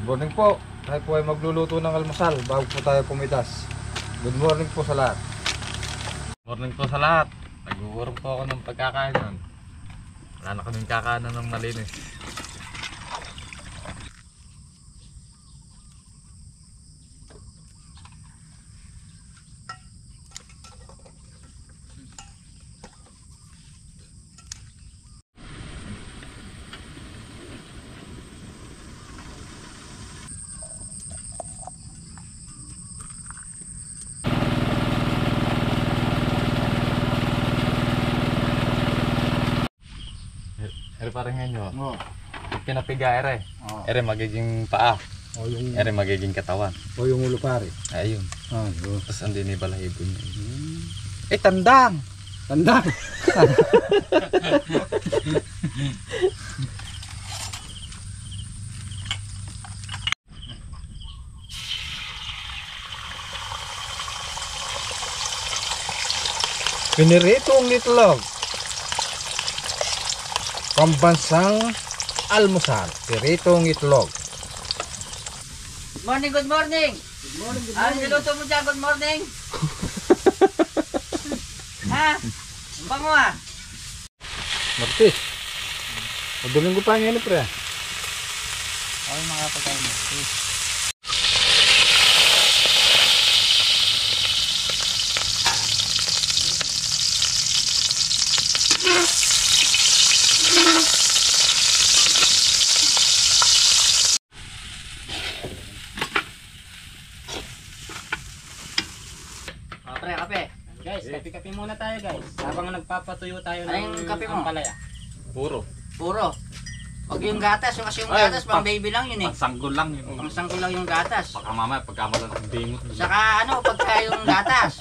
Morning po. Tayo po ay magluluto ng almusal bago po tayo pumitas. Good morning po sa lahat. Morning po sa lahat. Nag-uurong po ako ng pagkakainan. Wala na kaming kakanan ng malinis. Ere parang ngayon nyo. Pinapiga ere. Ere magiging paa. Ere magiging katawan. O yung ulo pare. Ayun. Yun. Tapos andin ni balahibo niya. Tandang! Tandang! Piniritong itlog. Pambansang almusal, piritong itlog. Good morning, good morning. Good morning, good morning. Ano niluto mo dyan, good morning? Ha? Ang bango ah. Martis. Paduling ko pa ngayon pre. Ay, mga pagkain mo. Kape. Guys, kape-kape muna tayo guys. Habang nagpapatuyo tayo ng kape mo? Ampalaya. Puro. Huwag yung gatas, kasi yung gatas pang baby lang yun eh. Pangsanggol lang yun. Pangsanggol lang yung gatas. Baka mamaya pagkamalan ng bingot. Saka pagka yung gatas,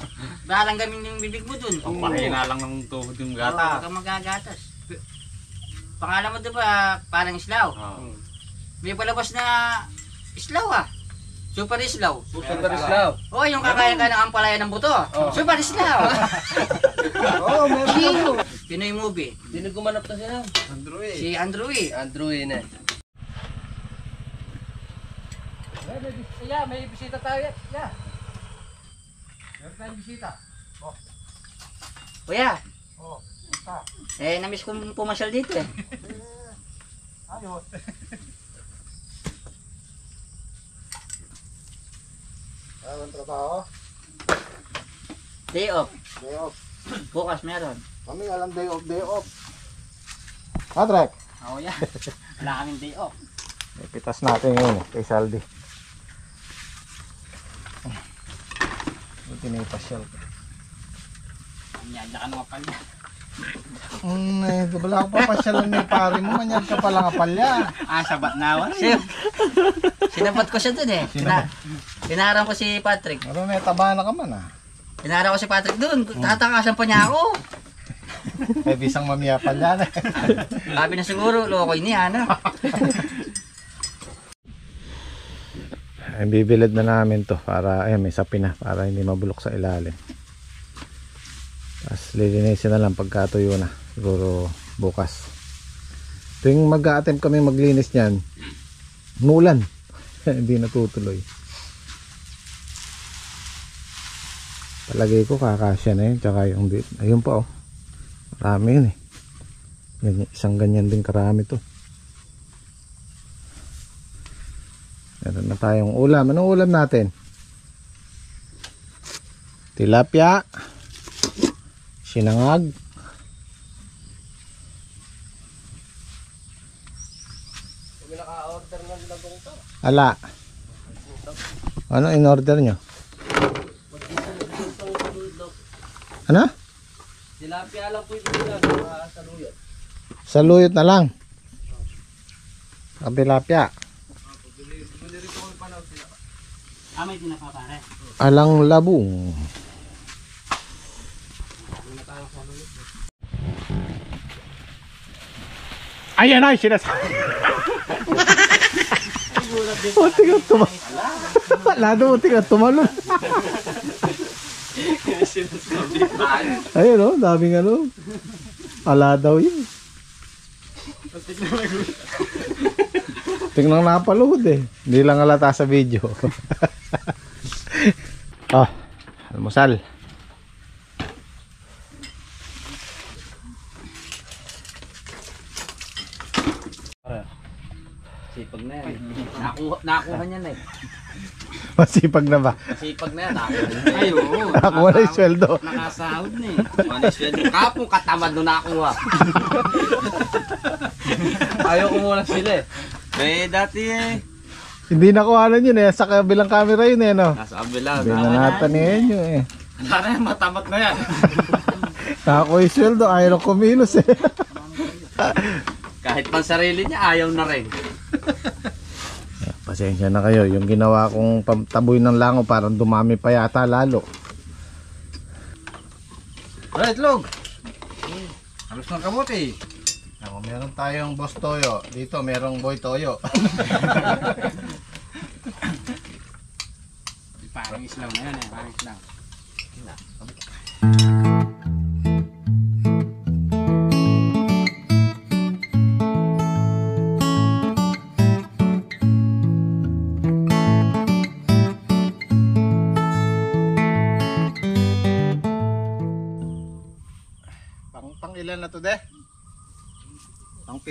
bahalang gamin yung bibig mo dun. Pagpahina lang ng tuhod yung Oo, gata. pagka magagatas. Pangalan mo diba, parang islaw? May palabas na islaw ah. Super islaw. Super islaw. Oh, yung kakain ka ng ampalaya ng buto. Super islaw. Oo, meron. Pinoy movie. Sino gumanap na siya? Si Andrew. Andrew na. Yeah, may bisita tayo. Yeah. Meron tayong bisita. Kuya. Oh, Namiss kong pumasyal dito eh. ayos. Ang trabaho. Day off. Day off. Bukas meron. Kami alam day off. Patrick. Oo yan. Wala kaming day off. Ipitas natin yun kay Saldi. Ito na yung pasyal. Anyada ka mga palya. Wala ka pa pasyalan ni pare mo. Manyag ka pala nga palya. Sabat na ako. Sinabat ko siya dun eh. Pinaharang ko si Patrick. Ano may taba na ka man ah. Pinaharang ko si Patrick dun. Tatakasan pa niya ako. May bisang mamiya palya na. Sabi na siguro, loko niya ano. Ay, bibilad na namin to para may sapi na para hindi mabulok sa ilalim. Tapos lilinisin na lang pagkatuyo na siguro bukas. Tuwing mag-a-attempt kami maglinis niyan, nulan. Hindi natutuloy. Palagay ko kakasya na yun. Tsaka yung ayun pa oh. Marami yun eh. Ganyan, isang ganyan din karami to. Meron na tayong ulam. Anong ulam natin? Tilapia, sinangag, ala. Ano in order nyo? Ano? Tilapia lang po ito lang sa luyot. Saluyot na lang. Ang tilapia. May tinapapare. Alang labong. Ayan ay sinasabi. Unti ka tumalon. Lado unti ka tumalon. Ayun o, daming ano. Ala daw yun. Tingnan napalood eh. Hindi lang halata sa video. Oh, almusal. Sipag na yan. Nakuha niya na eh. Masipag na ba? Sipag na yan. Nakuha niya. Ay, oo. Nakuha na yung sweldo. Nakasahod na eh. Manisweldo. Kapong katamad no nakuha. Ayaw ko muna sila eh. Eh, dati eh. Hindi nakuhanan yun eh. Sa kabilang camera yun eh, no? Nasa kabila. Binanatan niya yun eh. Sana yan, matamat na yan. Nakakuha yung sweldo, ayaw na kumilos eh. Kahit pang sarili niya, ayaw na rin. Pasensya na kayo, yung ginawa kong taboy ng lango parang dumami pa yata lalo. Right, log. Halos ng kamote. Ako, meron tayong Boss Toyo. Dito merong Boy Toyo. Parang islaw na yan eh. Parang islaw. Pang ilan na to de? Pang 7.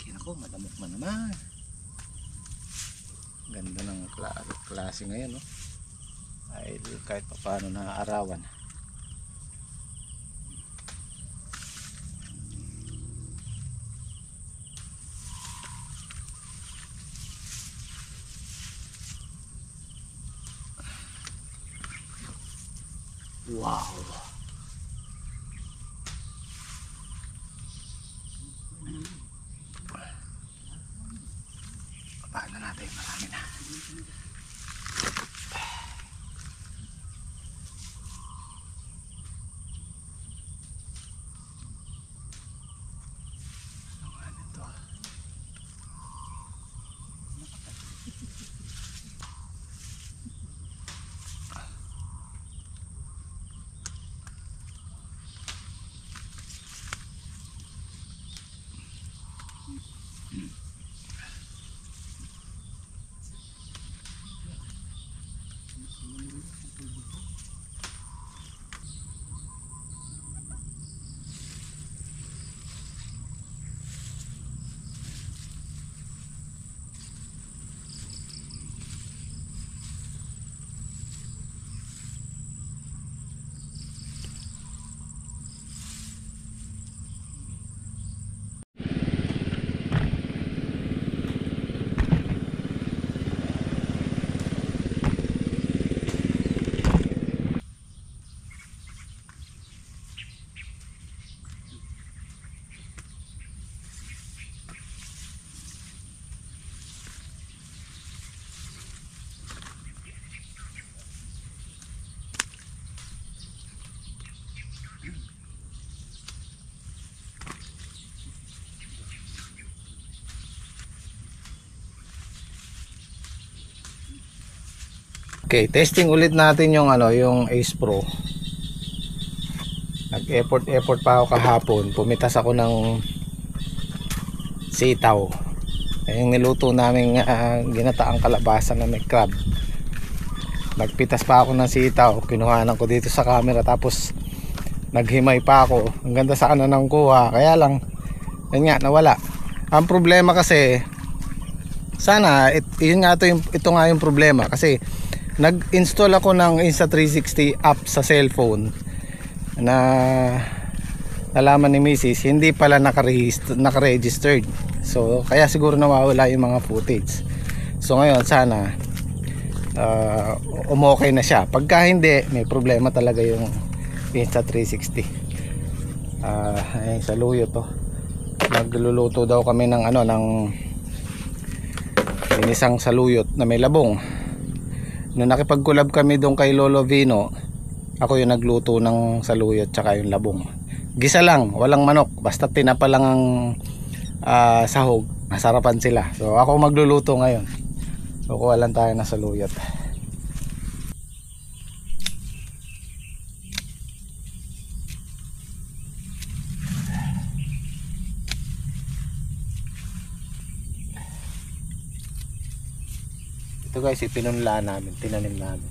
Kina ko, madamok man naman. Ganda ng klase ngayon, no? Ay, kahit pa paano naaarawan. Wow. Paano natin, marami na. Ano ito? Okay, testing ulit natin yung yung Ace Pro. Nag-effort pa ako kahapon. Pumitas ako ng sitaw. Yung niluto namin ginataang kalabasa na may crab. Nagpitas pa ako ng sitaw. Kinuhanan ko dito sa camera, tapos naghimay pa ako. Ang ganda sana ng kuha. Kaya lang, yun nga, nawala. Ang problema kasi, sana ito nga yung problema, kasi nag-install ako ng Insta360 app sa cellphone na nalaman ni Mrs. hindi pala naka-registered. So kaya siguro nawawala yung mga footage. So ngayon sana umokay na siya. Pagka hindi, may problema talaga yung Insta360. Ayun, sa luyo to. Nagluluto daw kami ng ng inisang saluyot na may labong. Nung nakipag-collab kami doon kay Lolo Vino, ako yung nagluto ng saluyot tsaka yung labong. Gisa lang, walang manok, basta tinapa lang ang sahog. Masarapan sila. So ako magluluto ngayon. So kuha lang tayo ng saluyot. Ito guys, ipinunlaan namin, tinanim namin.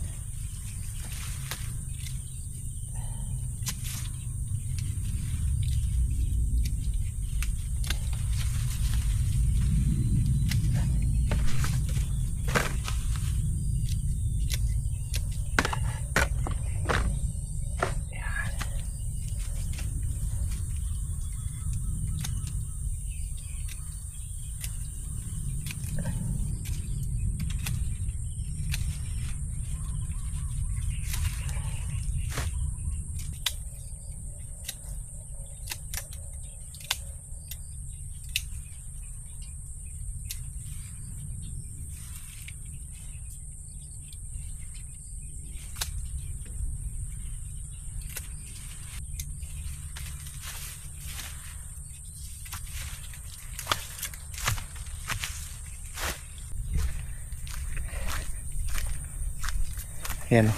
Yan.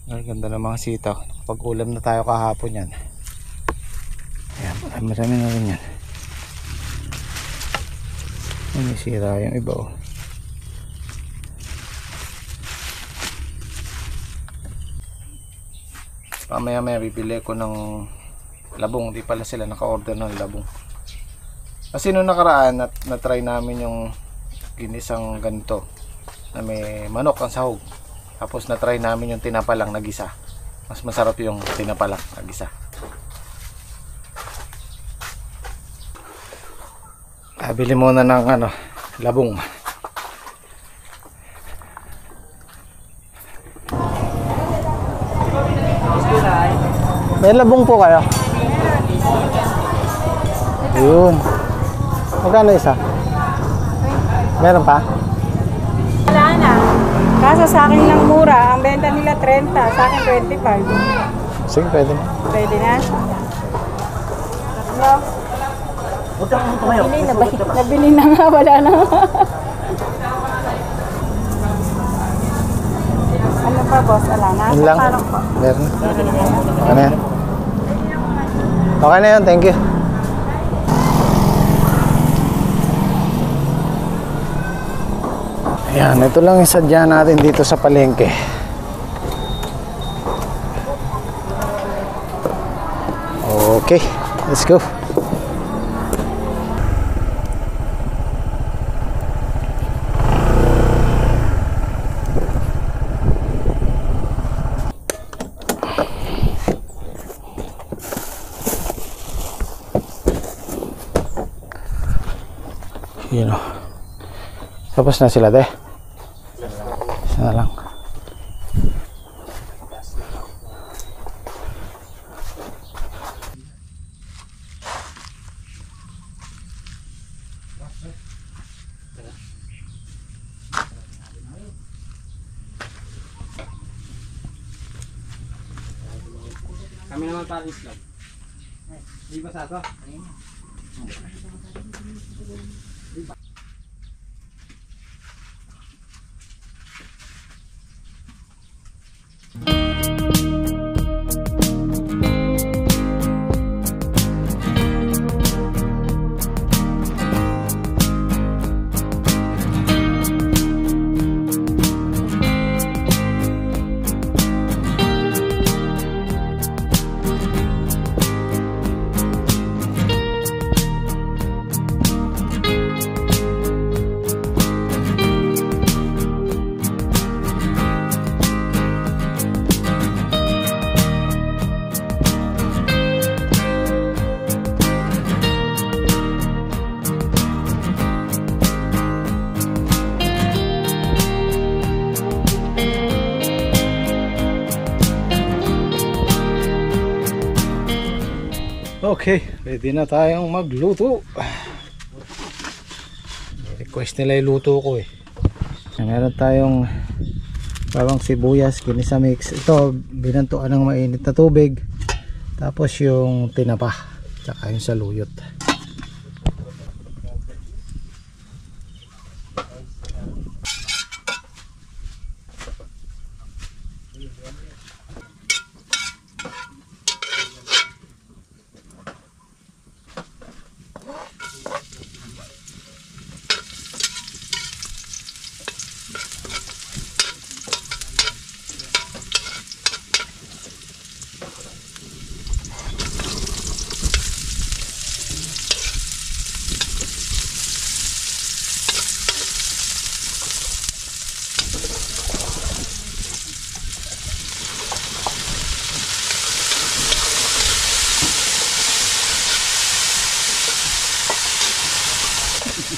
Ay, ganda ng mga sitaw. Nakapag-ulam na tayo kahapon yan. Ayan, marami na rin yan. Ay, may sira yung iba oh. Mamaya bibili ko ng labong. Di pala sila naka-order ng labong. Kasi nung nakaraan na-try namin yung ginisang ganito na may manok ang sahog. Tapos na-try namin yung tinapa lang na gisa. Mas masarap yung tinapa lang na gisa. Bili muna ng labong. May labong po kayo? Yun. Magkano isa? Meron pa? Wala na. Kaso sa akin lang mura. Ang benta nila 30. Sa akin 25. Sige, pwede na. Pwede na. Hello? Nabili na nga. Wala na. Ano pa boss? Wala na. Yun lang. Parang po. Meron. Okay na yan. Okay na yan. Thank you. Ayan, ito lang yung sadya natin dito sa palengke. Okay, let's go. Yun o. Tapos na sila, de. Isa na lang. Kami naman parang Islam. Di ba sa ito? Okay, ready na tayong magluto. Request nila iluto ko eh. Meron tayong bawang sibuyas, ginisa mix. Ito, binantuan ng mainit na tubig. Tapos yung tinapa, tsaka yung saluyot.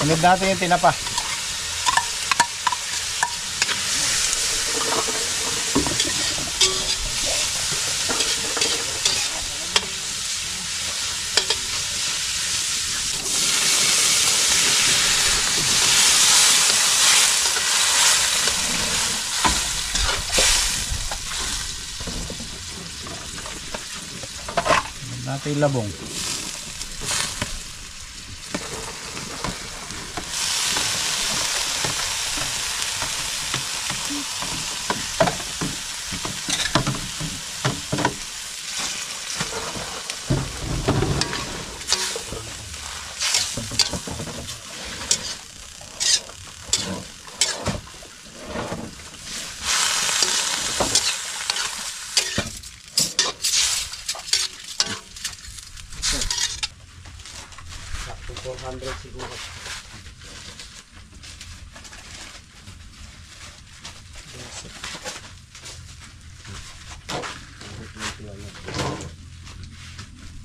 Sunod natin yung tinapa. Natin yung labong.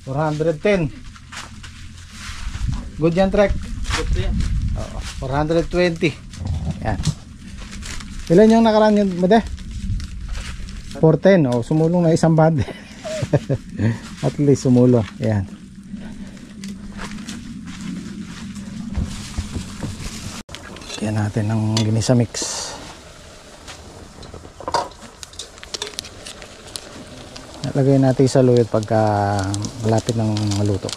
$410. Good yan, Trek. Good yan. Oo, 420. Yan. Ilan yung nakaraan yun, Made? 410. Oh, sumulong na isang band. At least sumulong. Yan. Yan natin ng ginisa mix. Lagay natin sa luyot pagka malapit ng maluto.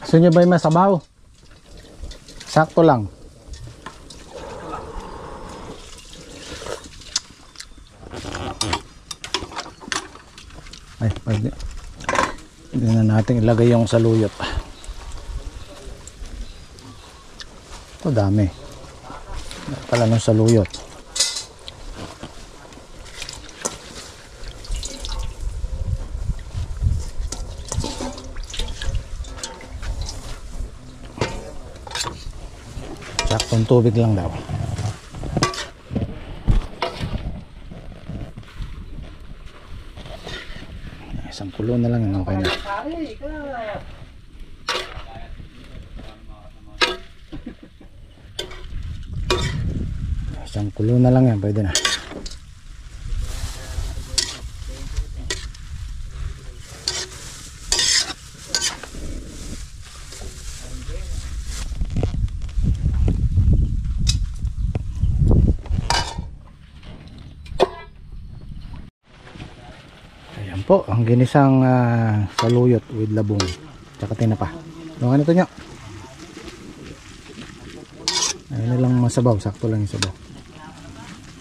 Gusto nyo ba yung masabaw? Sakto lang. Ay, pwede. Hindi na natin ilagay yung saluyot. Ito dami. Pala ng saluyot. Saktong tubig lang daw. Isang kulo na lang, okay na. Isang kulo na lang yan, pwede na. Po, ang ginisang saluyot with labong tsaka tinapa. Ano ito nyo? Ayun na lang masabaw, sakto lang yung sabaw.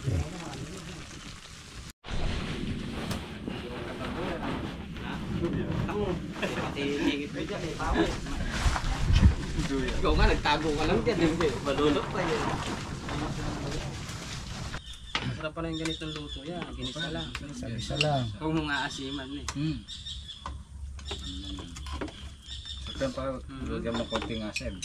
Okay. Ikaw nga, nagtago ka lang dyan. Malulok pa yun. Masarap pala yung ganitong luto yan. Ginisa lang. Isa lang. Huwag mong aasiman eh. Ito pa, lagyan mo konting asin.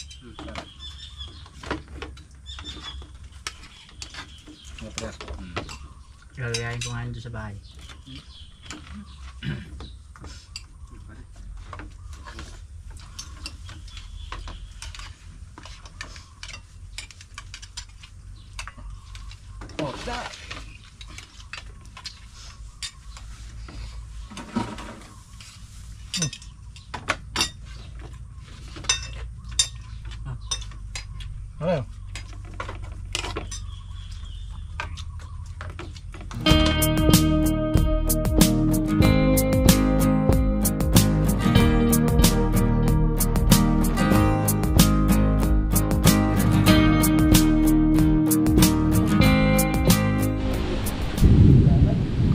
Gagayahin ko nga nito sa bahay. Oh, da. Hello.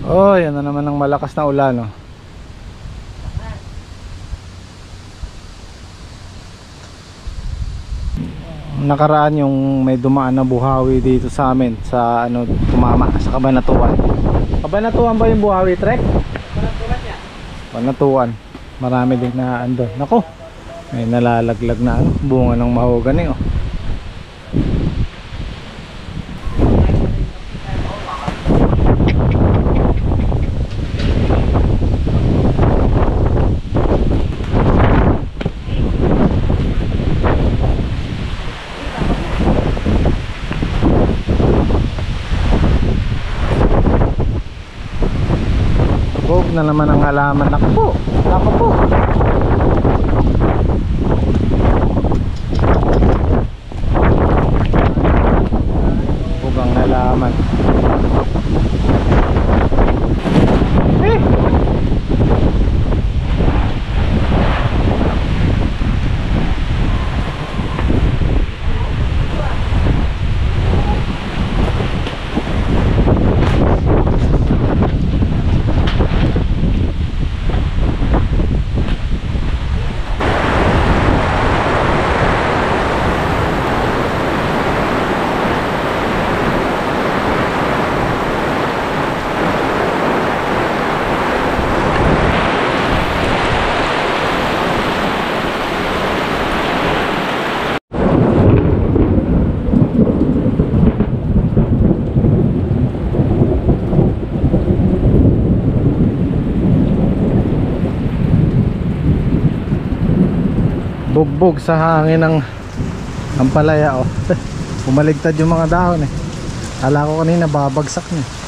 Oh, yan na naman ng malakas na ulan, no? Nakaraan yung may dumaan na buhawi dito sa amin sa ano, tumama sa Cabanatuan. Cabanatuan ba yung buhawi, Trek? Cabanatuan yan. Cabanatuan. Marami din na andun. Nako, may nalalaglag na ano, bunga ng mahogany, oh. na naman ang halaman. Naku po. Naku po. Bugang halaman. Bugbog sa hangin ng ampalaya oh. Umaligtad yung mga dahon eh. Akala ko kanina babagsak na.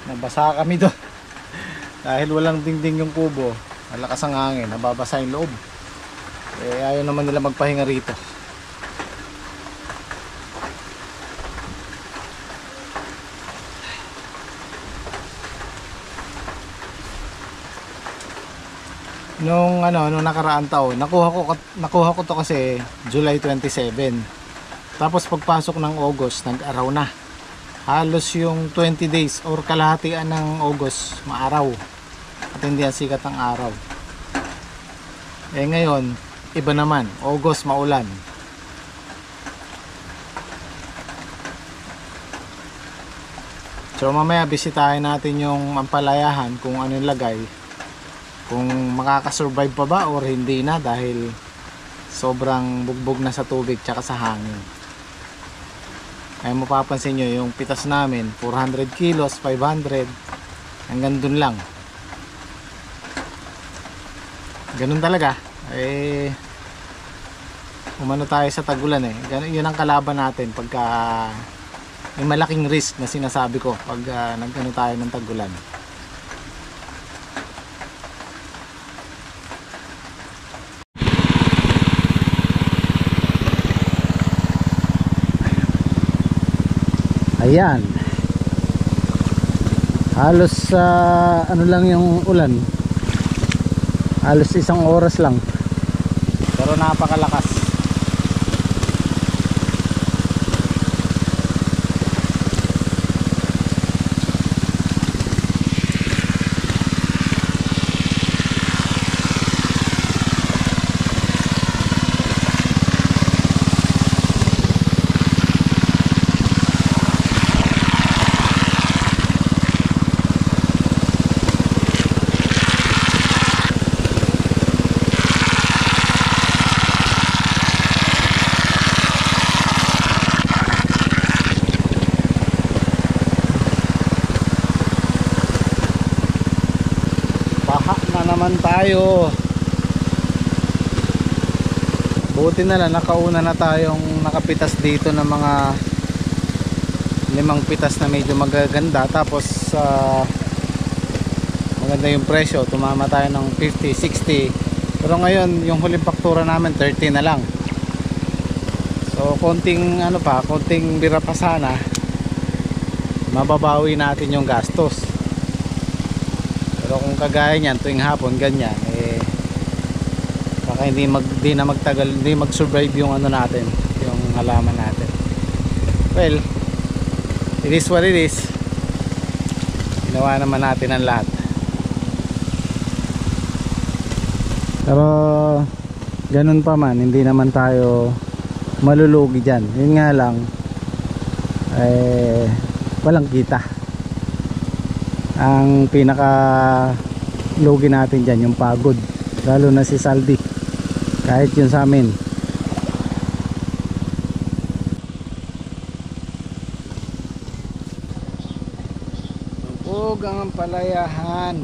Nabasa kami doon dahil walang dingding yung kubo, malakas ang hangin, nababasa yung loob. Ayaw naman nila magpahinga rito. Nung nakaraang taon, nakuha ko to kasi July 27. Tapos pagpasok ng August, nag-araw na. Halos yung 20 days or kalahatian ng August maaraw at hindi ang sikat ng araw. Ngayon iba naman, August maulan. So mamaya bisitahin natin yung ampalayahan kung ano yung lagay, kung makakasurvive pa ba or hindi na dahil sobrang bugbog na sa tubig tsaka sa hangin. Ay mapapansin nyo yung pitas namin 400 kilos, 500 hanggang dun lang. Ganun talaga. Umano tayo sa tagulan eh. Yun ang kalaban natin pagka may malaking risk na sinasabi ko pag nagano tayo ng tagulan. Ayan. Halos ano lang yung ulan. Halos 1 oras lang. Pero napakalakas. Naman tayo. Buti na lang nakauna na tayong nakapitas dito ng mga 5 pitas na medyo magaganda, tapos maganda yung presyo, tumama tayo ng 50, 60. Pero ngayon yung huling faktura namin 30 na lang. So konting konting bira pa sana, mababawi natin yung gastos. Pero kung kagaya niyan tuwing hapon ganyan, baka hindi na magtagal, hindi mag-survive yung natin, yung halaman natin. Well, it is what it is. Ginawa naman natin ang lahat. Pero ganun pa man, hindi naman tayo malulugi dyan. Yun nga lang, walang kita. Ang pinaka lugi natin dyan, yung pagod, lalo na si Saldi, kahit yun sa amin. Lubog ang palayahan.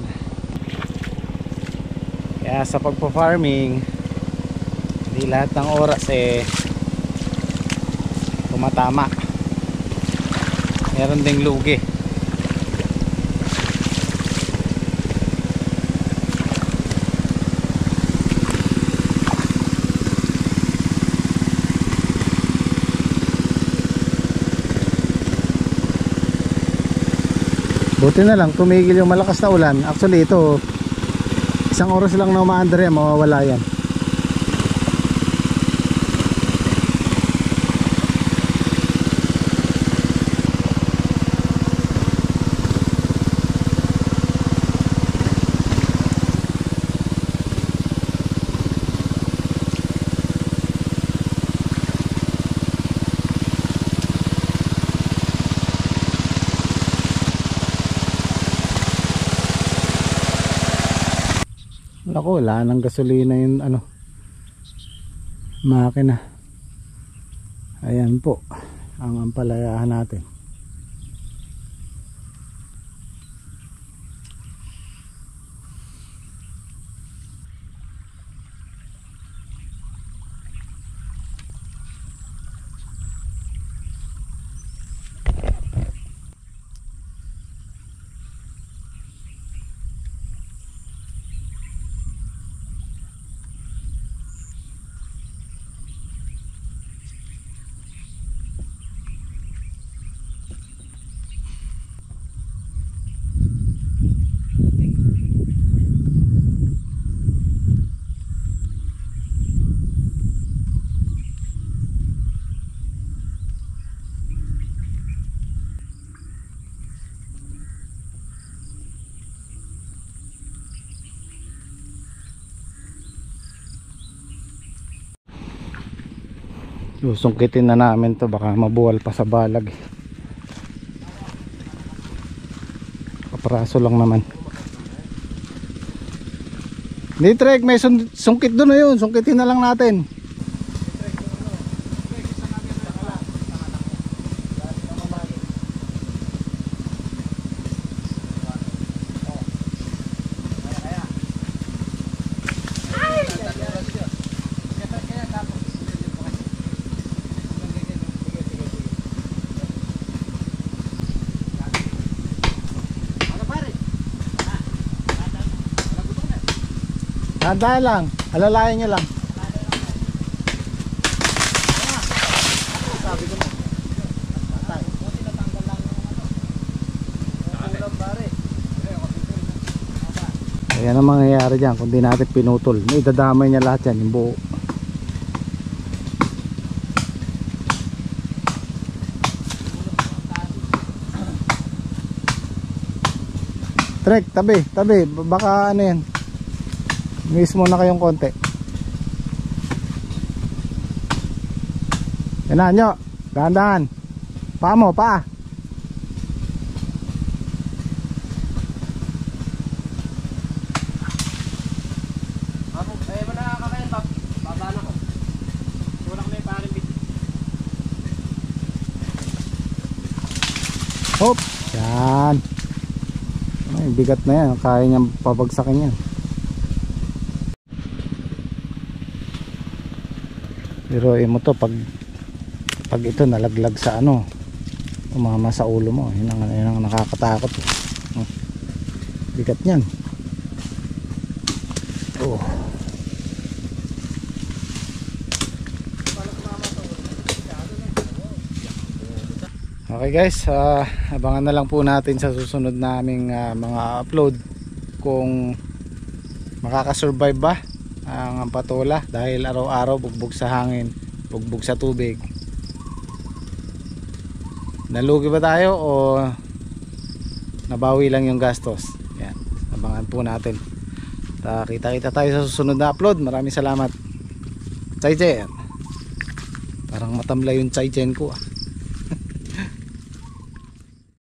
Kaya sa pagpa-farming, hindi lahat ng oras tumatama. Meron ding lugi. Buti na lang tumigil yung malakas na ulan. Actually ito, isang oras lang na umaandar yan, mawawala yan. Ako, wala nang gasolina yung makina. Ayan po ang ampalayahan natin. Susungkitin na namin to, baka mabuwal pa sa balag. Kaparaso lang naman. Hindi Trek, may sungkit doon na yun. Sungkitin na lang natin. Handa lang, alalayan nyo lang. Ayan ang mangyayari dyan kung di natin pinutol. May dadamay niya lahat yan, yung buo. Trek, tabi, tabi, baka ano yan, mismo na kayong konti. Yan nyo, dahan-dahan. Paa mo, paa. Ayaw mo na kakain, baba na ko. Wala kami paring bit. Hop, yan. Ay, bigat na yan, kaya niyang pabagsakin yan. Pero mo to pag ito nalaglag sa umama sa ulo mo, yun ang nakakatakot. Bigat niyan. Oh. Okay guys, abangan na lang po natin sa susunod naming mga upload kung makakasurvive ba ang patola, dahil araw-araw bugbog sa hangin, bugbog sa tubig. Nalugi ba tayo o nabawi lang yung gastos? Yan, abangan po natin. Kita-kita tayo sa susunod na upload. Maraming salamat. Tsai-chen. Parang matamlay yung tsai-chen ko